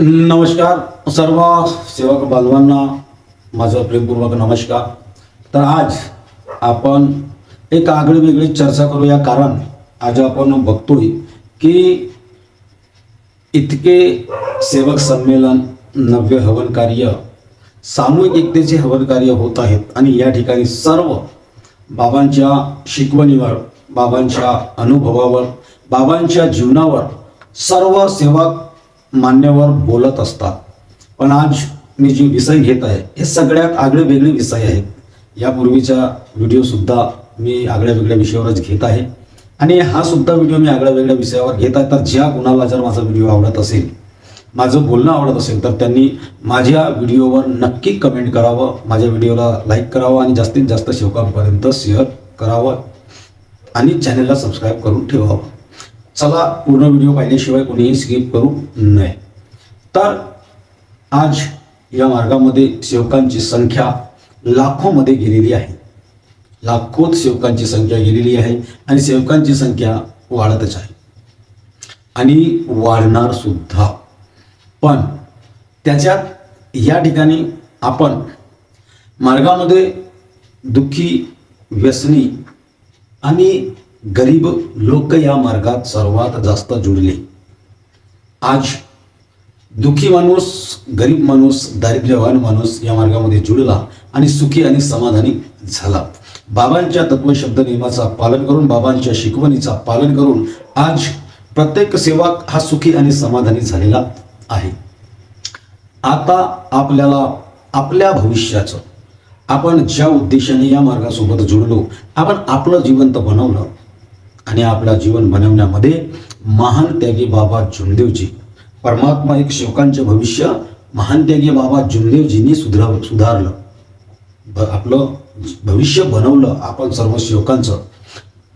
नमस्कार सर्व सेवक बांधवांना माझा प्रेमपूर्वक नमस्कार। तर आज आपण एक आगळीवेगळी चर्चा करूया, कारण आज आपण बघतोय की इतके सेवक संमेलन, नव्य हवन कार्य, सामूहिक एकतेचे हवन कार्य होत आहेत आणि या ठिकाणी सर्व बाबांच्या शिकवणीवर, बाबांच्या अनुभवावर, बाबांच्या जीवनावर सर्व सेवक मान्यवर बोलत असतात। पण आज मी जे विषय घेत आहे हे सगळ्यात आगळे वेगळे विषय आहेत। यापूर्वीचा व्हिडिओ सुद्धा मी आगळ्या वेगळ्या विषयावरच घेत आहे आणि हा सुद्धा व्हिडिओ मी आगळ्या वेगळ्या विषयावर घेत आहे। तर ज्या कुणाला जर माझा व्हिडिओ आवडत असेल, माझं बोलणं आवडत असेल, तर त्यांनी माझ्या व्हिडिओवर नक्की कमेंट करावं, माझ्या व्हिडिओला लाईक करावं आणि जास्तीत जास्त सेवकांपर्यंत शेअर करावं आणि चॅनलला सबस्क्राईब करून ठेवावं। चला, पूर्ण व्हिडिओ पाहिल्याशिवाय कोणीही स्किप करू नये। तर आज या मार्गामध्ये सेवकांची संख्या लाखोमध्ये गेलेली आहे, लाखोत सेवकांची संख्या गेलेली आहे आणि सेवकांची संख्या वाढतच आहे आणि वाढणार सुद्धा। पण त्याच्यात या ठिकाणी आपण मार्गामध्ये दुःखी, व्यसनी आणि गरीब लोक या मार्गात सर्वात जास्त जुळले। आज दुःखी माणूस, गरीब माणूस, दारिद्र्यवान माणूस या मार्गामध्ये जुळला आणि सुखी आणि समाधानी झाला। बाबांच्या तत्वशब्द नियमाचा पालन करून, बाबांच्या शिकवणीचा पालन करून आज प्रत्येक सेवक हा सुखी आणि समाधानी झालेला आहे। आता आपल्याला आपल्या भविष्याचं, आपण ज्या उद्देशाने या मार्गासोबत जुळलो, आपण आपलं जिवंत बनवलं आणि आपलं जीवन बनवण्यामध्ये महान त्यागी बाबा जुमदेवजी, परमात्मा एक सेवकांचे भविष्य महान त्यागी बाबा जुमदेवजींनी सुधारलं, आपलं भविष्य बनवलं आपण सर्व सेवकांचं।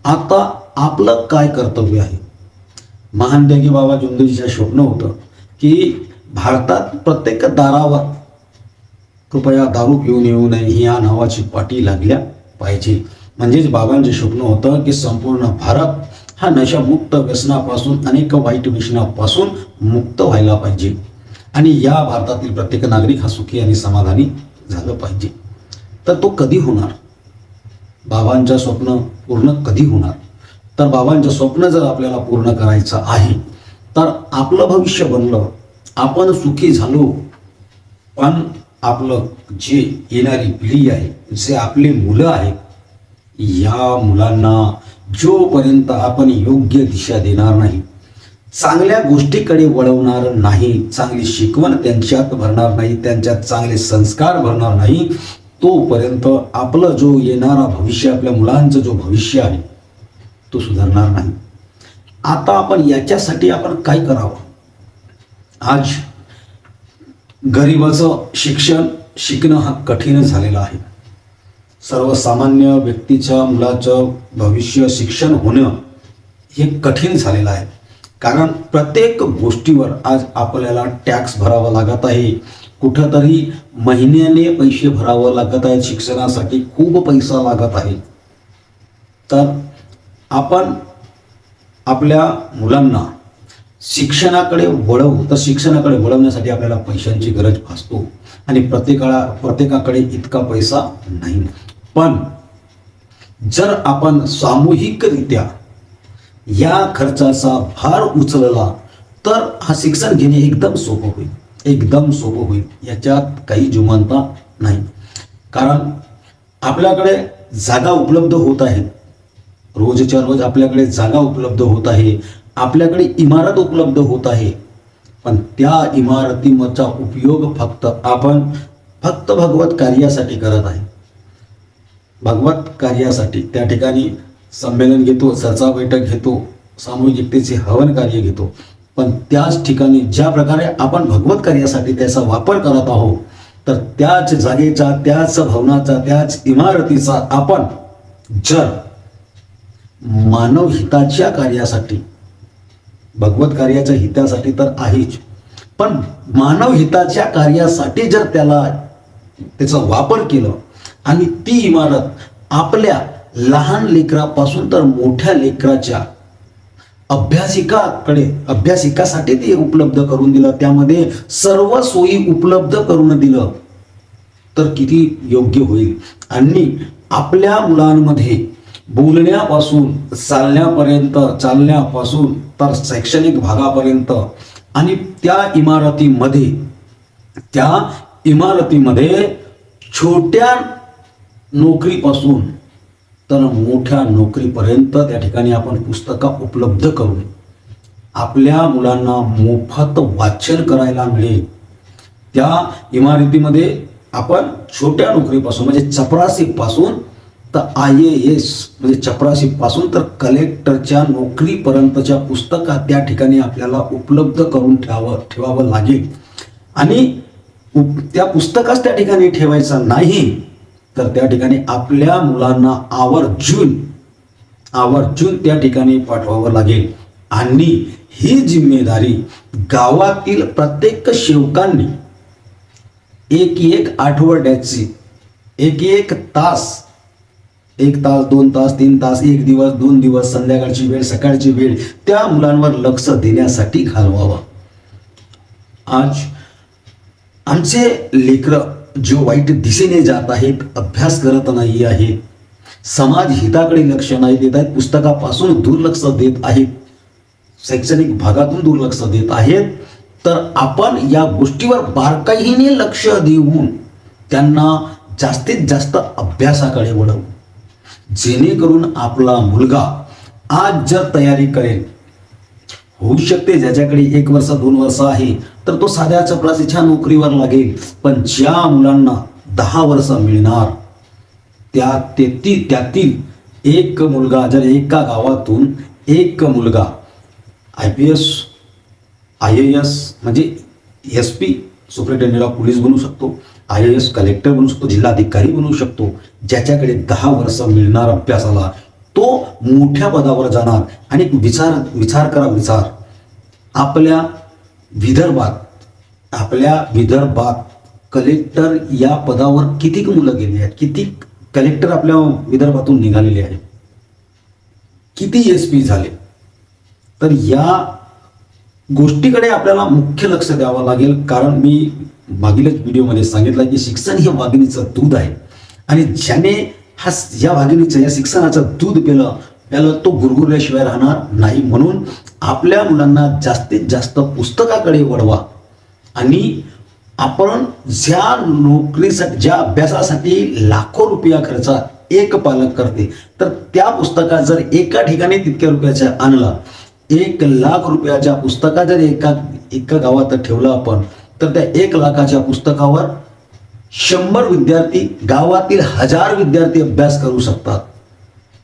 आता आपलं काय कर्तव्य आहे? महान त्यागी बाबा जुमदेवजीचं स्वप्न होतं की भारतात प्रत्येक दारावर कृपया दारू पिऊन येऊ नये या नावाची पाटी लागल्या पाहिजे। म्हणजेच बाबांचे स्वप्न होतं की संपूर्ण भारत हा नशामुक्त, व्यसनापासून, अनेक वाईट व्यसनापासून मुक्त व्हायला पाहिजे आणि या भारतातील प्रत्येक नागरिक हा सुखी आणि समाधानी झालं पाहिजे। तर तो कधी होणार? बाबांचं स्वप्न पूर्ण कधी होणार? तर बाबांचं स्वप्न जर आपल्याला पूर्ण करायचं आहे तर आपलं भविष्य बनलं, आपण सुखी झालो, पण आपलं जे येणारी पिढी आहे, जे आपले मुलं आहेत, या मुलांना जोपर्यंत आपण योग्य दिशा देणार नाही, चांगल्या गोष्टीकडे वळवणार नाही, चांगली शिकवण त्यांच्यात भरणार नाही, त्यांच्यात चांगले संस्कार भरणार नाही, तोपर्यंत आपलं जो येणारा भविष्य, आपल्या मुलांचं जो भविष्य आहे तो सुधारणार नाही। आता आपण याच्यासाठी आपण काय करावं? आज गरिबाचं शिकणं हा कठीण झालेला आहे। सर्वसामान्य व्यक्तीच्या मुलाचं भविष्य शिक्षण होणं हे कठीण झालेलं आहे, कारण प्रत्येक गोष्टीवर आज आपल्याला टॅक्स भरावा लागत आहे, कुठंतरी महिन्याने पैसे भरावं लागत आहेत, शिक्षणासाठी खूप पैसा लागत आहे। तर आपण आपल्या मुलांना शिक्षणाकडे वळवू, तर शिक्षणाकडे वळवण्यासाठी आपल्याला पैशांची गरज भासतो आणि प्रत्येकाकडे इतका पैसा नाही। पण जर आपण सामूहिकरित्या या खर्चाचा भार उचलला तर हा शिक्षण घेणे एकदम सोपं होईल, एकदम सोपं होईल। याच्यात काही जुमानता नाही, कारण आपल्याकडे जागा उपलब्ध होत आहे, रोजच्या रोज आपल्याकडे जागा उपलब्ध होत आहे, आपल्याकडे इमारत उपलब्ध होत आहे। पण त्या इमारतीचा उपयोग आपण फक्त भगवत कार्यासाठी करत आहे, भगवत कार्यासाठी। त्या ठिकाणी संमेलन घेतो, चर्चा बैठक घेतो, सामूहिक एकतेचे हवन कार्य घेतो, पण त्याच ठिकाणी ज्या प्रकारे आपण भगवत कार्यासाठी त्याचा वापर करत आहोत, तर त्याच जागेचा, त्याच भवनाचा, त्याच इमारतीचा आपण जर मानव हिताच्या कार्यासाठी, भगवत कार्याच्या हितासाठी तर आहेच, पण मानव हिताच्या कार्यासाठी जर त्याचा वापर केला आणि ती इमारत आपल्या लहान लेकरापासून तर मोठ्या लेकराच्या अभ्यासिकासाठी ते उपलब्ध करून दिलं, त्यामध्ये सर्व सोयी उपलब्ध करून दिलं, तर किती योग्य होईल. आणि आपल्या मुलांमध्ये बोलण्यापासून चालण्यापासून तर शैक्षणिक भागापर्यंत आणि त्या इमारतीमध्ये छोट्या नोकरीपासून तर मोठ्या नोकरीपर्यंत त्या ठिकाणी आपण पुस्तकं उपलब्ध करून आपल्या मुलांना मोफत वाचन करायला मिळेल. त्या इमारतीमध्ये आपण छोट्या नोकरीपासून म्हणजे चपरासीपासून तर IAS म्हणजे चपरासीपासून तर कलेक्टरच्या नोकरीपर्यंतच्या पुस्तकं त्या ठिकाणी आपल्याला उपलब्ध करून ठेवावं लागेल. आणि त्या पुस्तकाच त्या ठिकाणी ठेवायचं नाही, तर त्या ठिकाणी आपल्या मुलांना आवर्जून त्या ठिकाणी पाठवावं लागेल. आणि ही जिम्मेदारी गावातील प्रत्येक सेवकांनी एक आठवड्याची एक तास 1 तास 2 तास 3 तास 1 दिवस 2 दिवस संध्याकाळची वेळ सकाळची वेळ त्या मुलांवर लक्ष देण्यासाठी घालवावा. आज आमचे लेकरं जो वाईट दिशेने जात आहेत, अभ्यास करत नाही आहेत, समाज हिताकडे लक्ष नाही देत आहेत, पुस्तकापासून दुर्लक्ष देत आहेत, शैक्षणिक भागातून दुर्लक्ष देत आहेत, तर आपण या गोष्टीवर बारकाईने लक्ष देऊन त्यांना जास्तीत जास्त अभ्यासाकडे वळवू, जेणेकरून आपला मुलगा आज जर तयारी करेल, होऊ शकते ज्याच्याकडे 1 वर्ष 2 वर्ष आहे तर तो साध्या चपरासीच्या नोकरीवर लागेल, पण ज्या मुलांना 10 वर्ष मिळणार त्यातील एक मुलगा, जर एका गावातून एक मुलगा IPS IAS म्हणजे SP सुपरिटेंडेंट ऑफ पोलीस बनू शकतो, IAS कलेक्टर बनू शकतो, जिल्हाधिकारी बनू शकतो, ज्याच्याकडे 10 वर्ष मिळणार अभ्यासाला, तो मोठ्या पदावर जाणार. आणि विचार करा, आपल्या विदर्भात कलेक्टर या पदावर किती मुलं गेली आहेत, किती कलेक्टर आपल्या विदर्भातून निघालेले आहेत, किती SP झाले. तर या गोष्टीकडे आपल्याला मुख्य लक्ष द्यावं लागेल. कारण मी मागीलच व्हिडिओमध्ये सांगितलं की शिक्षण हे वाघिणीचं दूध आहे, आणि ज्याने या शिक्षणाचं दूध प्यालं तो गुरगुरल्याशिवाय राहणार नाही. म्हणून आपल्या मुलांना जास्तीत जास्त पुस्तकाकडे वळवा. आणि आपण ज्या अभ्यासासाठी लाखो रुपया खर्च एक पालक करते, तर त्या पुस्तकात जर एका ठिकाणी तितक्या रुपयाच्या आणला, 1 लाख रुपयाच्या पुस्तका जर एका गावात ठेवलं आपण, तर त्या 1 लाखाच्या पुस्तकावर 100 विद्यार्थी, गावातील 1000 विद्यार्थी अभ्यास करू शकतात.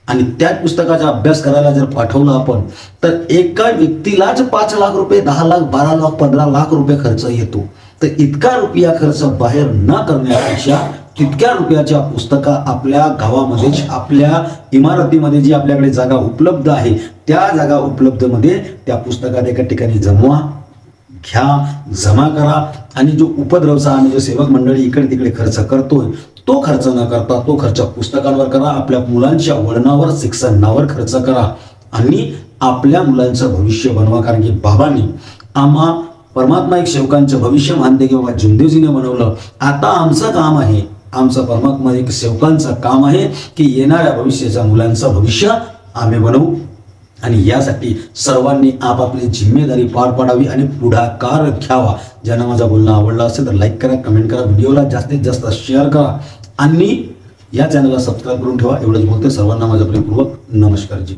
आणि त्याच पुस्तकाचा अभ्यास करायला जर पाठवलं आपण, तर एका व्यक्तीलाच 5 लाख रुपये, 10 लाख, 12 लाख, 15 लाख रुपये खर्च येतो. तर इतका रुपया खर्च बाहेर न करण्यापेक्षा तितक्या रुपयाच्या पुस्तका आपल्या गावामध्येच, आपल्या इमारतीमध्ये जी आपल्याकडे जागा उपलब्ध आहे, त्या जागा उपलब्धमध्ये त्या पुस्तकात एका ठिकाणी जमा करा. आणि जो उपद्रवचा आणि जो सेवक मंडळी इकडे तिकडे खर्च करतोय, तो खर्च न करता तो खर्च पुस्तकांवर करा. आपल्या मुलांच्या वळणावर, शिक्षणावर खर्च करा आणि आपल्या मुलांचं भविष्य बनवा. कारण की बाबांनी आम्हा परमात्मा एक सेवकांचं भविष्य मानते किंवा जिंदेजीने बनवलं. आता आमचं काम आहे, आमचं परमात्मा एक सेवकांचं काम आहे की येणाऱ्या भविष्याच्या मुलांचं भविष्य आम्ही बनवू. आणि यासाठी सर्वांनी आपापली जिम्मेदारी पार पाडावी आणि पुढाकार घ्यावा. ज्यांना माझं बोलणं आवडलं असेल तर लाईक करा, कमेंट करा, व्हिडिओला जास्तीत जास्त शेअर करा आणि या चॅनलला सबस्क्राईब करून ठेवा. एवढंच बोलते. सर्वांना माझा प्रेमपूर्वक नमस्कार जी.